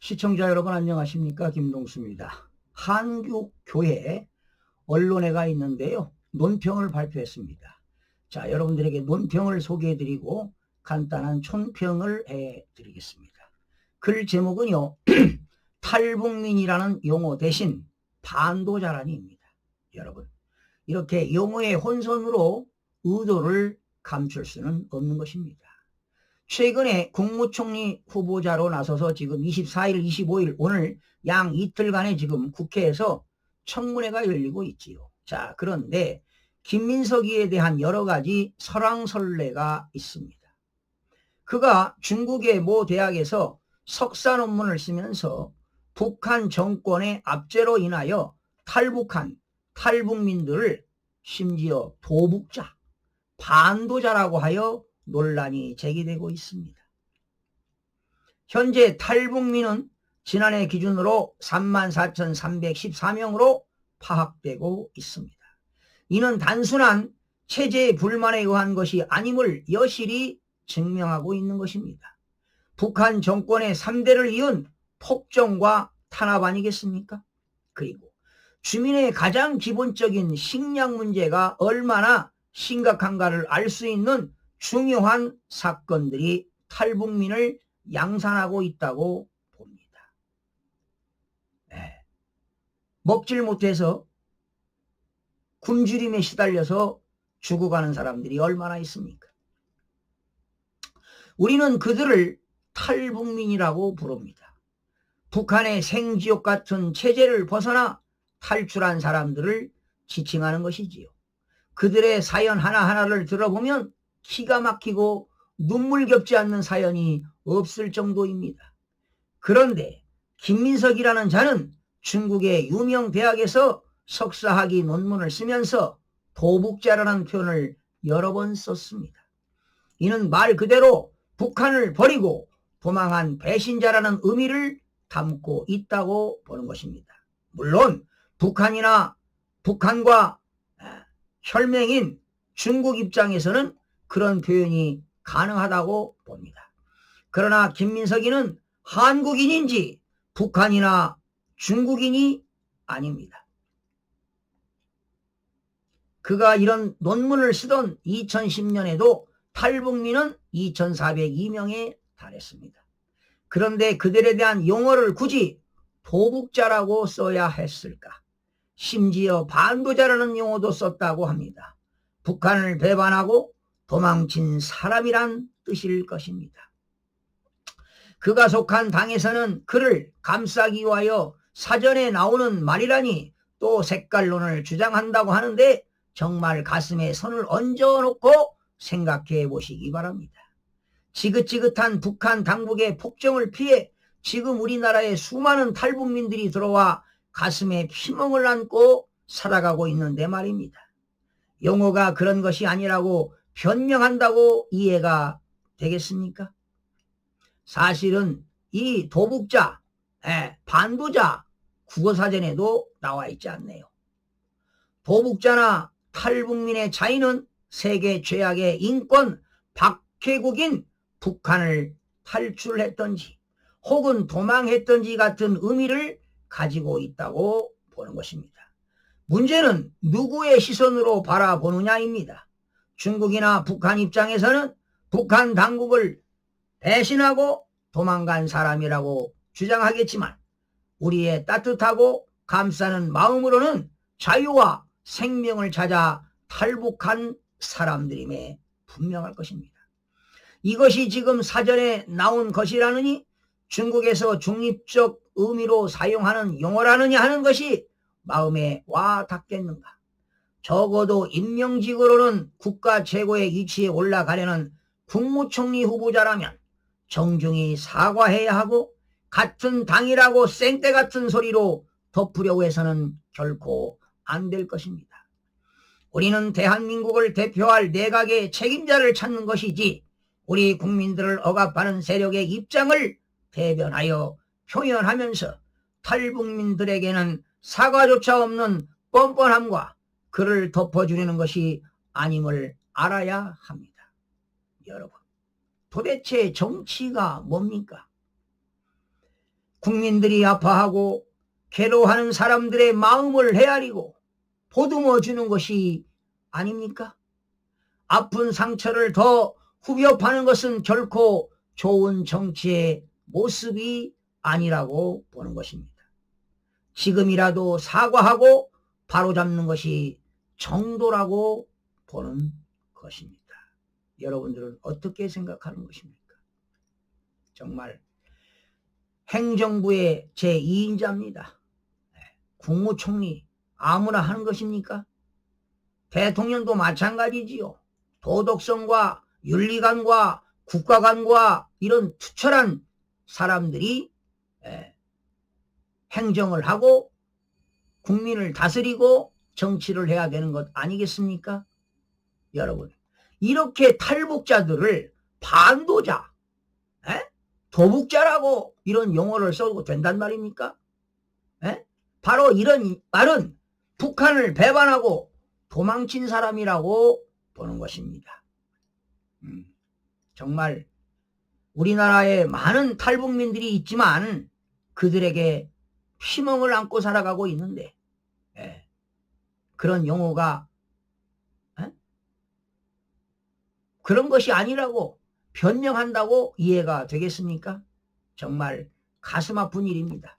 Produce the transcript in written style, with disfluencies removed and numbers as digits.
시청자 여러분 안녕하십니까? 김동수입니다. 한국교회 언론회가 있는데요. 논평을 발표했습니다. 자, 여러분들에게 논평을 소개해드리고 간단한 촌평을 해드리겠습니다. 글 제목은요. 탈북민이라는 용어 대신 반도자란입니다. 여러분, 이렇게 용어의 혼선으로 의도를 감출 수는 없는 것입니다. 최근에 국무총리 후보자로 나서서 지금 24일, 25일 오늘 양 이틀간에 지금 국회에서 청문회가 열리고 있지요. 자, 그런데 김민석이에 대한 여러 가지 설왕설래가 있습니다. 그가 중국의 모 대학에서 석사 논문을 쓰면서 북한 정권의 압제로 인하여 탈북한 탈북민들을 심지어 도북자, 반도자라고 하여 논란이 제기되고 있습니다. 현재 탈북민은 지난해 기준으로 34,314명으로 파악되고 있습니다. 이는 단순한 체제 불만에 의한 것이 아님을 여실히 증명하고 있는 것입니다. 북한 정권의 3대를 이은 폭정과 탄압 아니겠습니까? 그리고 주민의 가장 기본적인 식량 문제가 얼마나 심각한가를 알 수 있는 중요한 사건들이 탈북민을 양산하고 있다고 봅니다. 네. 먹질 못해서 굶주림에 시달려서 죽어가는 사람들이 얼마나 있습니까? 우리는 그들을 탈북민이라고 부릅니다. 북한의 생지옥 같은 체제를 벗어나 탈출한 사람들을 지칭하는 것이지요. 그들의 사연 하나하나를 들어보면 기가 막히고 눈물겹지 않는 사연이 없을 정도입니다. 그런데 김민석이라는 자는 중국의 유명 대학에서 석사학위 논문을 쓰면서 도북자라는 표현을 여러 번 썼습니다. 이는 말 그대로 북한을 버리고 도망한 배신자라는 의미를 담고 있다고 보는 것입니다. 물론 북한과 혈맹인 중국 입장에서는 그런 표현이 가능하다고 봅니다. 그러나 김민석이는 한국인인지 북한이나 중국인이 아닙니다. 그가 이런 논문을 쓰던 2010년에도 탈북민은 2,402명에 달했습니다. 그런데 그들에 대한 용어를 굳이 도북자라고 써야 했을까? 심지어 반도자라는 용어도 썼다고 합니다. 북한을 배반하고 도망친 사람이란 뜻일 것입니다. 그가 속한 당에서는 그를 감싸기 위하여 사전에 나오는 말이라니 또 색깔론을 주장한다고 하는데 정말 가슴에 손을 얹어놓고 생각해 보시기 바랍니다. 지긋지긋한 북한 당국의 폭정을 피해 지금 우리나라에 수많은 탈북민들이 들어와 가슴에 피멍을 안고 살아가고 있는데 말입니다. 용어가 그런 것이 아니라고 변명한다고 이해가 되겠습니까? 사실은 이 도북자, 반도자 국어사전에도 나와 있지 않네요. 도북자나 탈북민의 차이는 세계 최악의 인권 박해국인 북한을 탈출했던지 혹은 도망했던지 같은 의미를 가지고 있다고 보는 것입니다. 문제는 누구의 시선으로 바라보느냐입니다. 중국이나 북한 입장에서는 북한 당국을 배신하고 도망간 사람이라고 주장하겠지만 우리의 따뜻하고 감싸는 마음으로는 자유와 생명을 찾아 탈북한 사람들임에 분명할 것입니다. 이것이 지금 사전에 나온 것이라느니 중국에서 중립적 의미로 사용하는 용어라느냐 하는 것이 마음에 와 닿겠는가. 적어도 임명직으로는 국가 최고의 위치에 올라가려는 국무총리 후보자라면 정중히 사과해야 하고 같은 당이라고 생떼 같은 소리로 덮으려고 해서는 결코 안 될 것입니다. 우리는 대한민국을 대표할 내각의 책임자를 찾는 것이지 우리 국민들을 억압하는 세력의 입장을 대변하여 표현하면서 탈북민들에게는 사과조차 없는 뻔뻔함과 그를 덮어주려는 것이 아님을 알아야 합니다. 여러분, 도대체 정치가 뭡니까? 국민들이 아파하고 괴로워하는 사람들의 마음을 헤아리고 보듬어 주는 것이 아닙니까? 아픈 상처를 더 후벼 파는 것은 결코 좋은 정치의 모습이 아니라고 보는 것입니다. 지금이라도 사과하고 바로잡는 것이 정도라고 보는 것입니다. 여러분들은 어떻게 생각하는 것입니까? 정말 행정부의 제2인자입니다. 국무총리 아무나 하는 것입니까? 대통령도 마찬가지지요. 도덕성과 윤리관과 국가관과 이런 투철한 사람들이 행정을 하고 국민을 다스리고 정치를 해야 되는 것 아니겠습니까? 여러분, 이렇게 탈북자들을 반도자, 도북자라고 이런 용어를 써도 된단 말입니까? 바로 이런 말은 북한을 배반하고 도망친 사람이라고 보는 것입니다. 정말 우리나라에 많은 탈북민들이 있지만 그들에게 희망을 안고 살아가고 있는데 그런 용어가 그런 것이 아니라고 변명한다고 이해가 되겠습니까? 정말 가슴 아픈 일입니다.